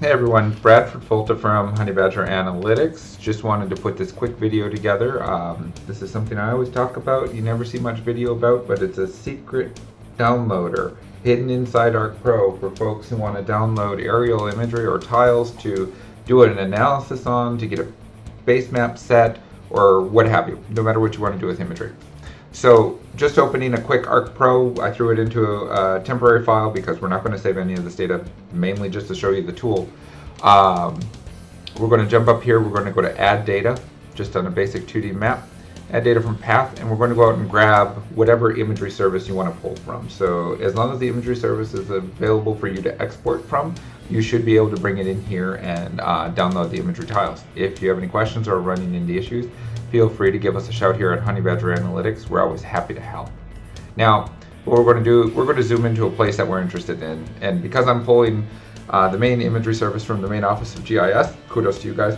Hey everyone, Bradford Folta from Honey Badger Analytics. Just wanted to put this quick video together. This is something I always talk about, you never see much video about, but it's a secret downloader hidden inside ArcPro for folks who want to download aerial imagery or tiles to do an analysis on, to get a base map set, or what have you, no matter what you want to do with imagery. So just opening a quick ArcPro, I threw it into a temporary file because we're not going to save any of this data, mainly just to show you the tool. We're going to jump up here, we're going to go to add data, just on a basic 2D map, add data from path, and we're going to go out and grab whatever imagery service you want to pull from. So as long as the imagery service is available for you to export from, you should be able to bring it in here and download the imagery tiles. If you have any questions or are running into issues, feel free to give us a shout here at Honey Badger Analytics. We're always happy to help. Now, what we're going to do, we're going to zoom into a place that we're interested in. And because I'm pulling the main imagery service from the main office of GIS, kudos to you guys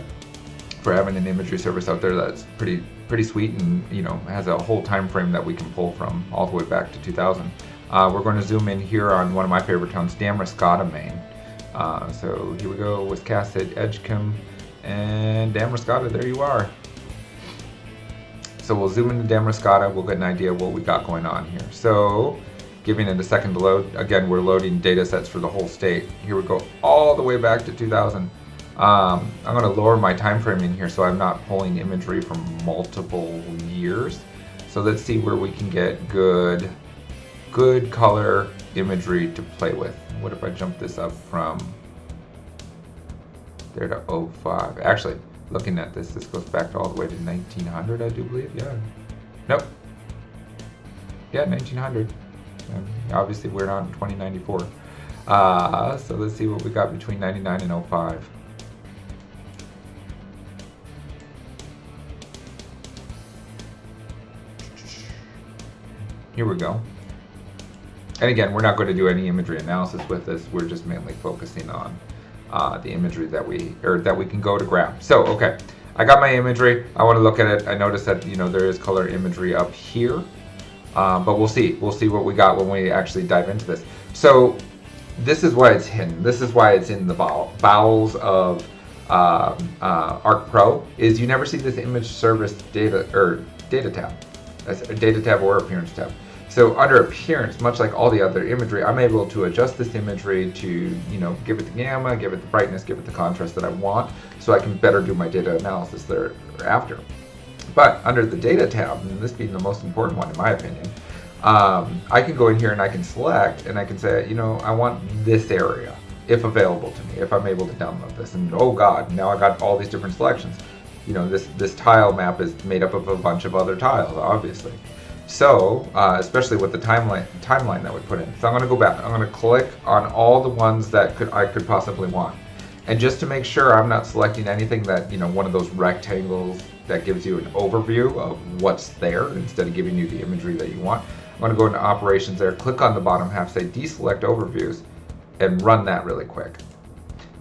for having an imagery service out there that's pretty sweet, and has a whole time frame that we can pull from all the way back to 2000. We're going to zoom in here on one of my favorite towns, Damariscotta, Maine. So here we go, Wiscasset, Edgecombe, and Damariscotta, there you are. So we'll zoom into Damariscotta, we'll get an idea of what we got going on here. So, giving it a second to load, again we're loading data sets for the whole state. Here we go all the way back to 2000. I'm going to lower my time frame in here so I'm not pulling imagery from multiple years. So let's see where we can get good color imagery to play with. What if I jump this up from there to 05? Actually, looking at this goes back all the way to 1900, I do believe. Yeah. Nope. Yeah, 1900. And obviously, we're not in 2094. So let's see what we got between 99 and 05. Here we go. And again, we're not going to do any imagery analysis with this. We're just mainly focusing on the imagery that we can go to grab. So, okay, I got my imagery. I want to look at it. I noticed that there is color imagery up here, but we'll see what we got when we actually dive into this. So, this is why it's hidden. This is why it's in the bowels of ArcPro. Is you never see this image service data tab. That's a data tab or appearance tab. So under appearance, much like all the other imagery, I'm able to adjust this imagery to, give it the gamma, give it the brightness, give it the contrast that I want, so I can better do my data analysis thereafter. But under the data tab, and this being the most important one in my opinion, I can go in here and I can select and I can say, I want this area, if available to me, if I'm able to download this. And oh God, now I got all these different selections. This tile map is made up of a bunch of other tiles, obviously. So, especially with the timeline that we put in. So I'm going to go back. I'm going to click on all the ones that I could possibly want. And just to make sure I'm not selecting anything that, one of those rectangles that gives you an overview of what's there instead of giving you the imagery that you want, I'm going to go into operations there, click on the bottom half, say deselect overviews, and run that really quick.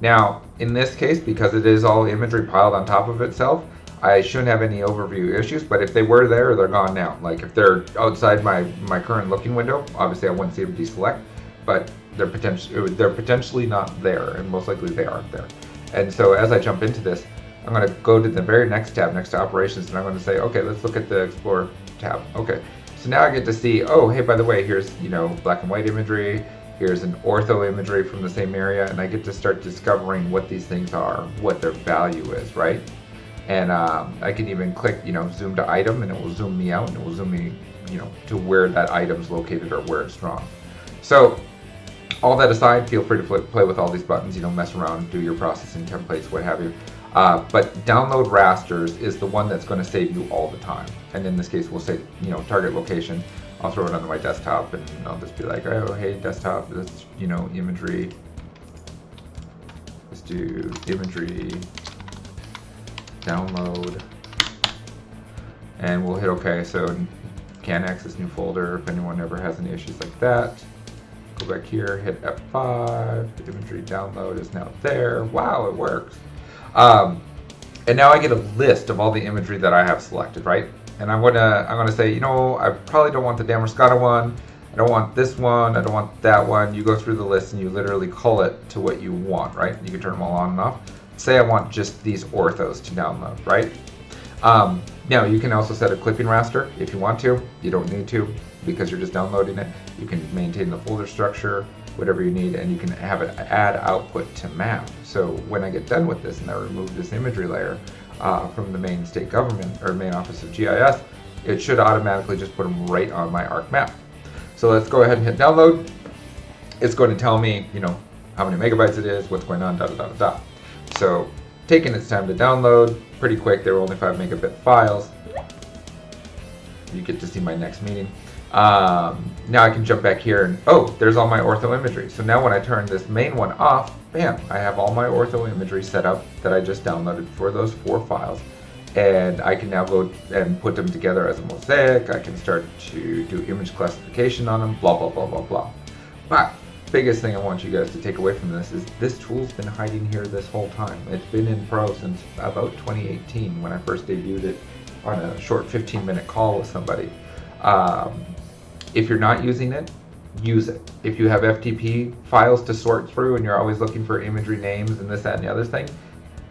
Now, in this case, because it is all imagery piled on top of itself, I shouldn't have any overview issues, but if they were there, they're gone now. Like if they're outside my current looking window, obviously I wouldn't see them deselect, but they're potentially not there, and most likely they aren't there. And so as I jump into this, I'm going to go to the very next tab next to operations, and I'm going to say, okay, let's look at the explore tab. Okay, so now I get to see, oh, hey, by the way, here's black and white imagery. Here's an ortho imagery from the same area, and I get to start discovering what these things are, what their value is, right? And I can even click, zoom to item, and it will zoom me out, and it will zoom me, to where that item's located or where it's drawn. So, all that aside, feel free to play with all these buttons, mess around, do your processing templates, what have you. But download rasters is the one that's going to save you all the time. And in this case, we'll say, target location. I'll throw it onto my desktop, and I'll just be like, oh, hey, desktop, this, imagery. Let's do imagery. Download, and we'll hit OK. So can't access new folder if anyone ever has any issues like that. Go back here, hit F5. The imagery download is now there. Wow, it works. And now I get a list of all the imagery that I have selected, right? And I'm gonna say, I probably don't want the Damariscotta one. I don't want this one, I don't want that one. You go through the list and you literally call it to what you want, right? You can turn them all on and off. Say I want just these orthos to download, right? Now you can also set a clipping raster if you want to. You don't need to because you're just downloading it. You can maintain the folder structure, whatever you need, and you can have it add output to map. So when I get done with this and I remove this imagery layer from the main state government or main office of GIS, it should automatically just put them right on my ARC map. So let's go ahead and hit download. It's going to tell me, how many megabytes it is, what's going on, da da da da da. So taking its time to download, pretty quick. They were only 5 megabit files. You get to see my next meeting. Now I can jump back here and, there's all my ortho imagery. So now when I turn this main one off, bam, I have all my ortho imagery set up that I just downloaded for those 4 files. And I can now go and put them together as a mosaic. I can start to do image classification on them, blah, blah, blah, blah, blah. But biggest thing I want you guys to take away from this is this tool's been hiding here this whole time. It's been in Pro since about 2018 when I first debuted it on a short 15-minute call with somebody. If you're not using it, use it. If you have FTP files to sort through and you're always looking for imagery names and this, that, and the other thing,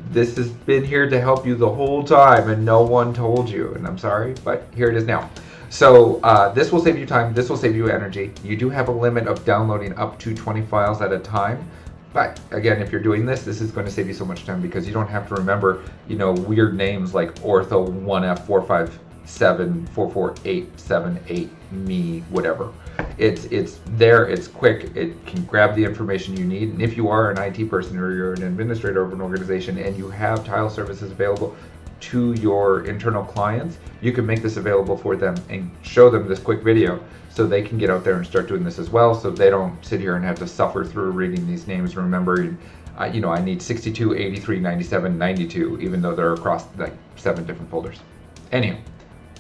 this has been here to help you the whole time and no one told you, and I'm sorry, but here it is now. So this will save you time, this will save you energy. You do have a limit of downloading up to 20 files at a time, but again, if you're doing this, this is going to save you so much time because you don't have to remember, weird names like ortho 1F457 44878 me, whatever. It's there, it's quick, it can grab the information you need, and if you are an IT person or you're an administrator of an organization and you have tile services available to your internal clients, you can make this available for them and show them this quick video so they can get out there and start doing this as well, so they don't sit here and have to suffer through reading these names, remembering, I need 62, 83, 97, 92, even though they're across like 7 different folders. Anyhow,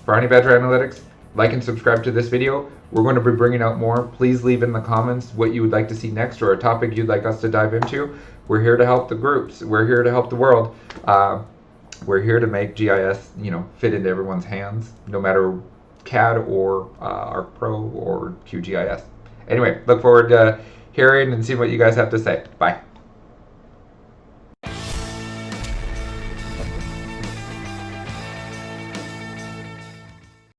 for Honey Badger Analytics, like and subscribe to this video. We're going to be bringing out more. Please leave in the comments what you would like to see next or a topic you'd like us to dive into. We're here to help the groups. We're here to help the world. We're here to make GIS, fit into everyone's hands, no matter CAD or ArcPro or QGIS. Anyway, look forward to hearing and seeing what you guys have to say. Bye.